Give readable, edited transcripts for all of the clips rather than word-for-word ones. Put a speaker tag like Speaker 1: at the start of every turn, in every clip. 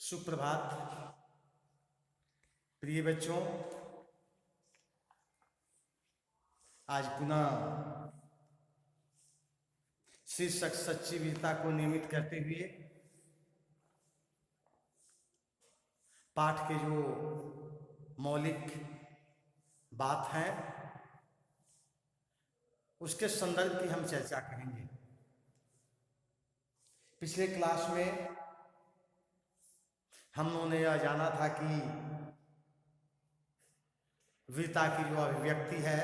Speaker 1: सुप्रभात प्रिय बच्चों। आज पुनः शीर्षक सच्ची वीरता को नियमित करते हुए पाठ के जो मौलिक बात है उसके संदर्भ की हम चर्चा करेंगे। पिछले क्लास में हम लोगों ने यह जाना था कि वीरता की जो अभिव्यक्ति है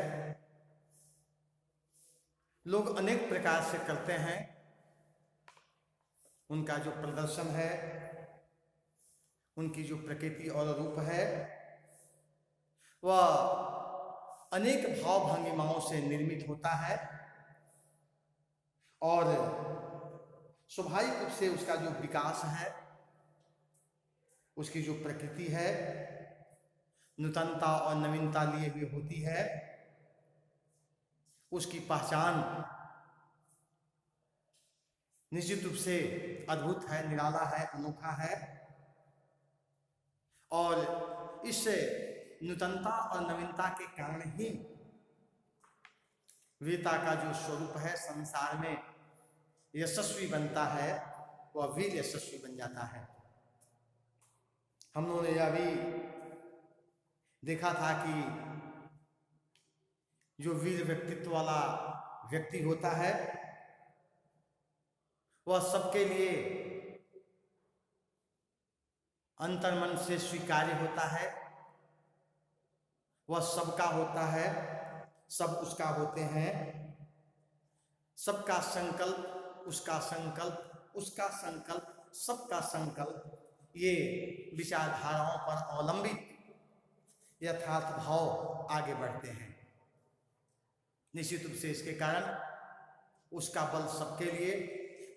Speaker 1: लोग अनेक प्रकार से करते हैं। उनका जो प्रदर्शन है, उनकी जो प्रकृति और रूप है वह अनेक भाव भंगिमाओं से निर्मित होता है और स्वाभाविक रूप से उसका जो विकास है, उसकी जो प्रकृति है नूतनता और नवीनता लिए हुए होती है। उसकी पहचान निश्चित रूप से अद्भुत है, निराला है, अनोखा है और इस नूतनता और नवीनता के कारण ही वीरता का जो स्वरूप है संसार में यशस्वी बनता है, वह वीर यशस्वी बन जाता है। हम लोगों ने यह भी देखा था कि जो वीर व्यक्तित्व वाला व्यक्ति होता है वह सबके लिए अंतर्मन से स्वीकार्य होता है, वह सबका होता है, सब उसका होते हैं। सबका संकल्प, उसका संकल्प, उसका संकल्प, सबका संकल्प, ये विचारधाराओं पर अवलंबित यथार्थ भाव आगे बढ़ते हैं। निश्चित रूप से इसके कारण उसका बल सबके लिए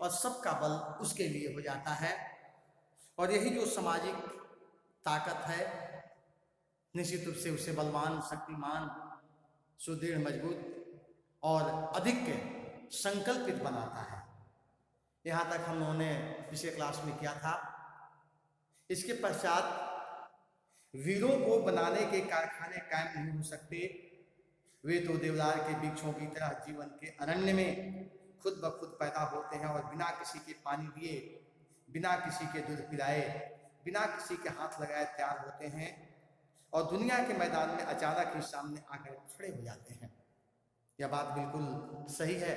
Speaker 1: और सबका बल उसके लिए हो जाता है और यही जो सामाजिक ताकत है निश्चित रूप से उसे बलवान, शक्तिमान, सुदृढ़, मजबूत और अधिक संकल्पित बनाता है। यहाँ तक हम लोगों ने पिछले क्लास में किया था। इसके पश्चात वीरों को बनाने के कारखाने कायम नहीं हो सकते। वे तो देवदार के वृक्षों की तरह जीवन के अरण्य में खुद ब खुद पैदा होते हैं और बिना किसी के पानी दिए, बिना किसी के दूध पिलाए, बिना किसी के हाथ लगाए तैयार होते हैं और दुनिया के मैदान में अचानक ही सामने आकर खड़े हो जाते हैं। यह बात बिल्कुल सही है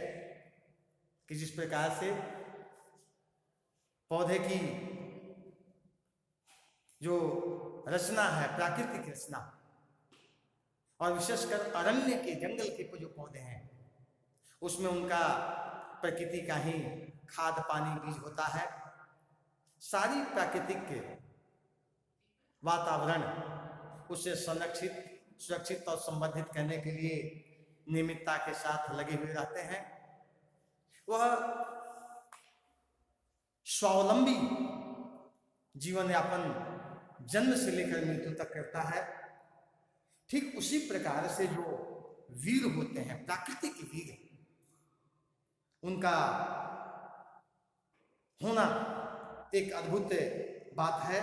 Speaker 1: कि जिस प्रकार से पौधे की जो रचना है, प्राकृतिक रचना, और विशेषकर अरण्य के, जंगल के जो पौधे हैं उसमें उनका प्रकृति का ही खाद, पानी, बीज होता है। सारी प्राकृतिक वातावरण उसे संरक्षित, सुरक्षित और संवर्धित करने के लिए नियमितता के साथ लगे हुए रहते हैं। वह स्वावलंबी जीवन यापन जन्म से लेकर मृत्यु तक करता है। ठीक उसी प्रकार से जो वीर होते हैं, प्राकृतिक वीर, उनका होना एक अद्भुत बात है।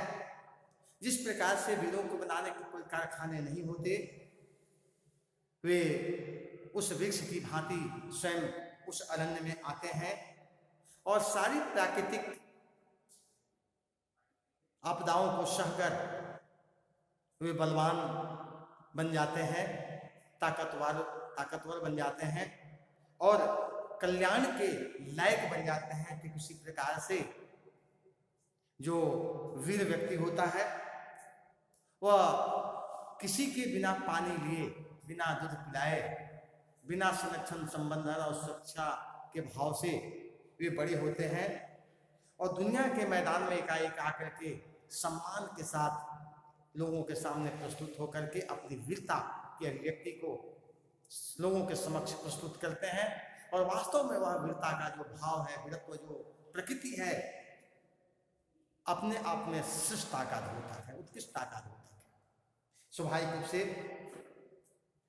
Speaker 1: जिस प्रकार से वीरों को बनाने के कोई कारखाने नहीं होते, वे उस वृक्ष की भांति स्वयं उस अरण्य में आते हैं और सारी प्राकृतिक आपदाओं को सहकर वे बलवान बन जाते हैं, ताकतवर बन जाते हैं और कल्याण के लायक बन जाते हैं। कि किसी प्रकार से जो वीर व्यक्ति होता है वह किसी के बिना पानी लिए, बिना दूध पिलाए, बिना संरक्षण, संबंधन और सुरक्षा के भाव से वे बड़े होते हैं और दुनिया के मैदान में एकाएक आकर के सम्मान के साथ लोगों के सामने प्रस्तुत होकर के अपनी वीरता की अभिव्यक्ति को लोगों के समक्ष प्रस्तुत करते हैं। और वास्तव में वह वीरता का जो भाव है, वीरत्व जो प्रकृति है, अपने आप में श्रेष्ठ ताकत होता है, उत्कृष्ट ताकत होता है। स्वाभाविक रूप से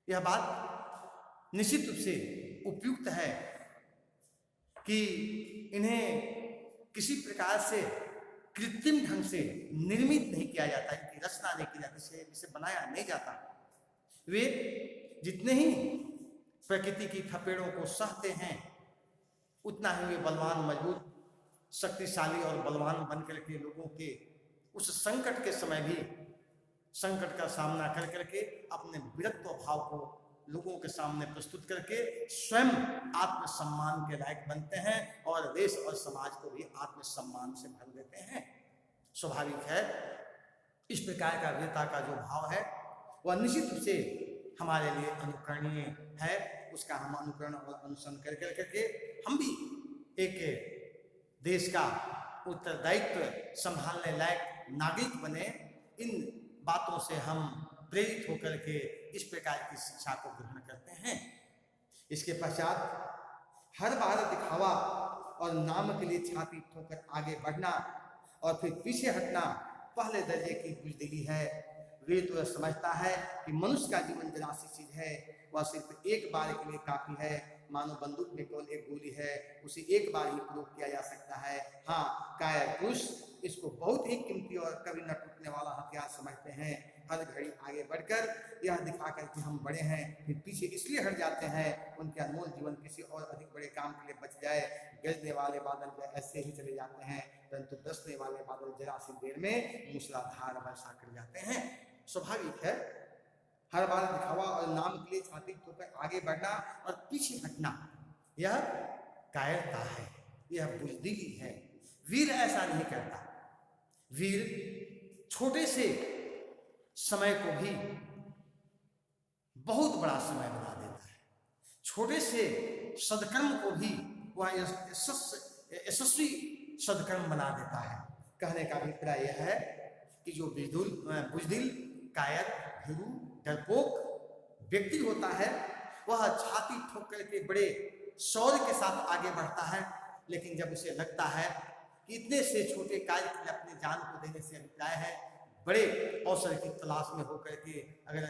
Speaker 1: यह बात निश्चित रूप से उपयुक्त है कि इन्हें किसी प्रकार से कृत्रिम ढंग से निर्मित नहीं किया जाता, इनकी रचना नहीं की जाती, इसे बनाया नहीं जाता। वे जितने ही प्रकृति की थपेड़ों को सहते हैं उतना ही वे बलवान, मजबूत, शक्तिशाली और बलवान बनकर के लोगों के उस संकट के समय भी संकट का सामना कर करके अपने वीरत्व भाव को लोगों के सामने प्रस्तुत करके स्वयं आत्मसम्मान के लायक बनते हैं और देश और समाज को भी आत्मसम्मान से भर देते हैं। स्वाभाविक है, इस प्रकार का वीरता का जो भाव है वह निश्चित रूप से हमारे लिए अनुकरणीय है। उसका हम अनुकरण और अनुसरण कर करके हम भी एक देश का उत्तरदायित्व संभालने लायक नागरिक बने। इन बातों से हम प्रेरित होकर के इस प्रकार की शिक्षा को ग्रहण करते हैं। इसके पश्चात हर बार दिखावा और नाम के लिए छाती ठोकर आगे बढ़ना और फिर पीछे हटना पहले दर्जे की बुजदिली है। वे तो समझता है कि मनुष्य का जीवन जरा सी चीज है, वह सिर्फ एक बार के लिए काफी है। मानो बंदूक में केवल एक गोली है, उसे एक बार ही प्रयोग किया जा सकता है। हाँ, कायर पुरुष इसको बहुत ही कीमती और कभी न टूटने वाला हथियार समझते हैं। हर घड़ी आगे बढ़कर यह दिखाकर कि हम बड़े हैं, फिर पीछे इसलिए हट जाते हैं उनके अनमोल जीवन किसी और अधिक बड़े काम के लिए बच जाए। गरजने वाले बादल ऐसे ही चले जाते हैं, परंतु बरसने वाले बादल जरा सी देर में मूसलाधार वर्षा कर जाते हैं। स्वाभाविक है, हर बार दिखावा और नाम के लिए छाती ठोकर आगे बढ़ना और पीछे हटना यह कायरता है, यह बुजदिली है। वीर ऐसा नहीं करता। वीर छोटे से समय को भी बहुत बड़ा समय बना देता है, छोटे से सदकर्म को भी वह यशस्वी सदकर्म बना देता है। कहने का अभिप्राय यह है कि जो बुजदिल, कायर, भीरू, डरपोक व्यक्ति होता है वह छाती ठोक करके बड़े शौर्य के साथ आगे बढ़ता है, लेकिन जब उसे लगता है कि इतने से छोटे कार्य के लिए अपनी जान को देने से अभिप्राय है, बड़े अवसर की तलाश में होकर के अगर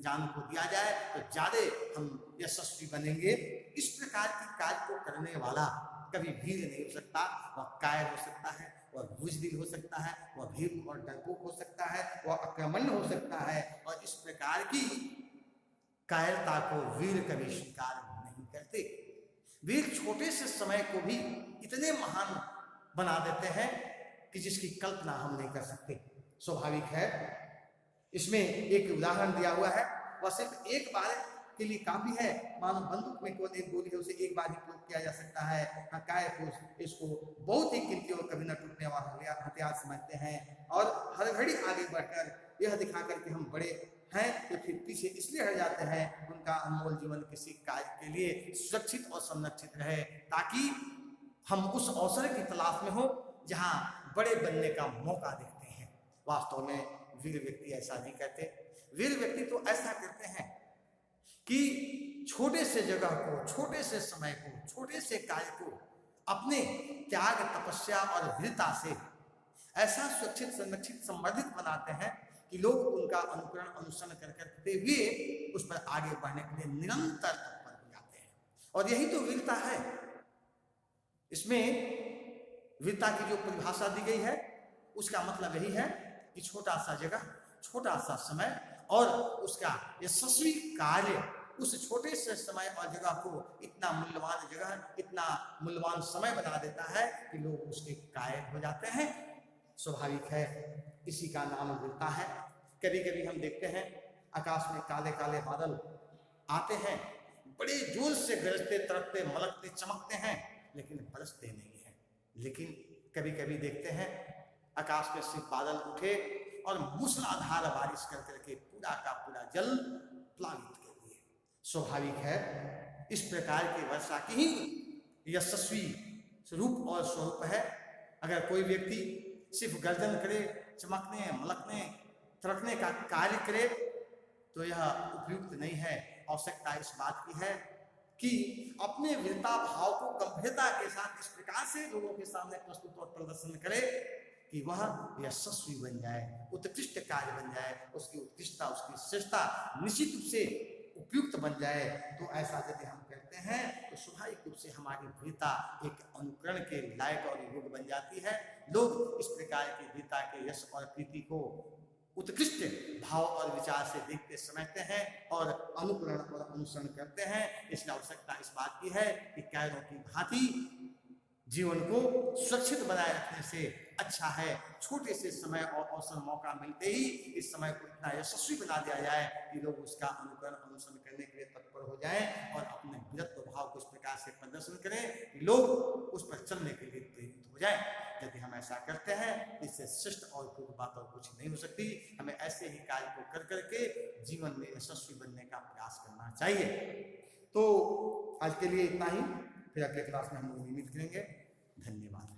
Speaker 1: जान को दिया जाए तो ज्यादा हम यशस्वी बनेंगे, इस प्रकार की कार्य को करने वाला कभी वीर नहीं हो सकता। वह कायर हो सकता है, वह बुजदिल हो सकता है, वह भीरू और डरपोक हो सकता है, वह आक्रमण हो सकता है, और इस प्रकार की कायरता को वीर कभी स्वीकार नहीं करते। वीर छोटे से समय को भी इतने महान बना देते हैं कि जिसकी कल्पना हम नहीं कर सकते। स्वाभाविक है, इसमें एक उदाहरण दिया हुआ है, वह सिर्फ एक बार के लिए काफी है। मानो बंदूक में केवल एक गोली है, उसे एक बार ही प्रयोग किया जा सकता है। कायर पुरुष इसको बहुत ही कीमती और कभी न टूटने वाला हथियार समझते हैं और हर घड़ी आगे बढ़कर यह दिखाकर कि हम बड़े हैं तो फिर पीछे इसलिए हट जाते हैं उनका अनमोल जीवन किसी कार्य के लिए सुरक्षित और संरक्षित रहे, ताकि हम उस अवसर की तलाश में हो जहां बड़े बनने का मौका देखते हैं। वास्तव में वीर व्यक्ति ऐसा नहीं करते। वीर व्यक्ति तो ऐसा करते हैं कि छोटे से जगह को, छोटे से समय को, छोटे से कार्य को अपने त्याग, तपस्या और वीरता से ऐसा सुरक्षित, संरक्षित, संवर्धित बनाते हैं कि लोग उनका अनुकरण, अनुसरण करते हुए उस पर आगे बढ़ने के लिए निरंतर तत्पर हो जाते हैं। और यही तो वीरता है। इसमें वीरता की जो परिभाषा दी गई है उसका मतलब यही है कि छोटा सा जगह, छोटा सा समय और उसका यशस्वी कार्य उस छोटे से समय और जगह को इतना मूल्यवान जगह, इतना मूल्यवान समय बना देता है कि लोग उसके कायल हो जाते हैं। स्वाभाविक है, इसी का नाम वीरता है। कभी कभी हम देखते हैं आकाश में काले काले बादल आते हैं, बड़े जोर से गरजते, तड़पते, मलकते, चमकते हैं, लेकिन बरसते नहीं हैं। लेकिन कभी कभी देखते हैं आकाश में सिर्फ बादल उठे और मूसलाधार बारिश कर करके पूरा का पूरा जल प्लावित कर दिए। स्वाभाविक है, इस प्रकार की वर्षा की ही यशस्वी रूप और स्वरूप है। अगर कोई व्यक्ति सिर्फ गर्जन करे, चमकने, मलकने, तड़कने का कार्य करे तो यह उपयुक्त नहीं है। आवश्यकता इस बात की है कि अपने वीरता भाव को गंभीरता के साथ इस प्रकार से लोगों के सामने प्रस्तुत और प्रदर्शन करे कि वह यशस्वी बन जाए, उत्कृष्ट कार्य बन जाए, उसकी उत्कृष्टता, उसकी श्रेष्ठता निश्चित रूप से उपयुक्त बन जाए। तो ऐसा यदि हम करते करते हैं तो स्वाभाविक रूप से हमारी वीरता एक अनुकरण के लायक और योग्य बन जाती है। लोग इस प्रकार की वीरता के यश और कीर्ति को उत्कृष्ट भाव और विचार से देखते समझते हैं और अनुकरण और अनुसरण करते हैं। इसलिए आवश्यकता इस बात की है कि कैरों की भांति जीवन को सुरक्षित बनाए रखने से अच्छा है छोटे से समय और अवसर मौका मिलते ही इस समय को इतना यशस्वी बना दिया जाए कि लोग उसका अनुकरण अनुसरण करने के लिए तत्पर हो जाएं और अपने वीरत्व भाव को इस प्रकार से प्रदर्शन करें कि लोग उस पर चलने के लिए प्रेरित हो जाएं। यदि हम ऐसा करते हैं इससे श्रेष्ठ और कोई बात और कुछ नहीं हो सकती। हमें ऐसे ही कार्य को कर करके जीवन में यशस्वी बनने का प्रयास करना चाहिए। तो आज के लिए इतना ही, फिर अगले क्लास में हम लोग उम्मीद करेंगे। धन्यवाद।